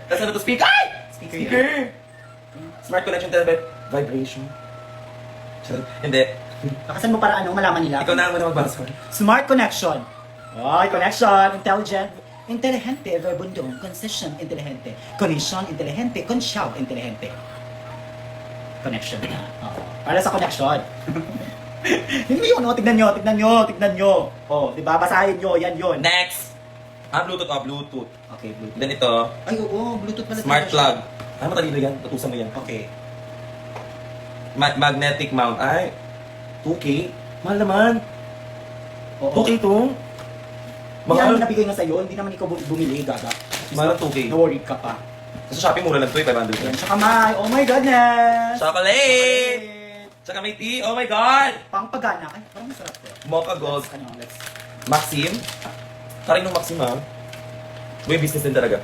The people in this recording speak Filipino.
Tapos ano to? Speaker! Ay! Speaker. Smart connection television. Vibration. Charot. Hindi. Bakasan mo para ano, malaman nila. Ikaw na ang muna magbasa. Smart connection. Ay, connection. Intelligent. Inteligente, verbundum. Concession, inteligente. Connection, inteligente. Conscial, inteligente. Connection na. Oo. Para sa connection. Hindi yun, oh. Tignan nyo. Oh, di ba? Basahin nyo, yan yun. Next! Bluetooth. Bluetooth. Okay, Bluetooth. Then ito, Ay, oo, Bluetooth pala. smart talaga plug. siya. Ay, matalino yan. Tutusan mo yan. Okay. Magnetic mount. Ay, 2K. Mahal naman. Oo. 2K to. Hindi naman Mahal. nabigay na sa'yo, hindi naman ikaw bumili, gaga. Mahal ang 2K. Na-worried ka pa. Sa Shopee, mura lang to eh. 500 Yan, yan. tsaka may, oh my goodness! Chocolate! Tsaka may tea. Oh my God! Pang pagana. Ay, parang masarap to. Mocha Gold. Ano, let's... Maxim. Taring ng Maxim ha. May business din talaga.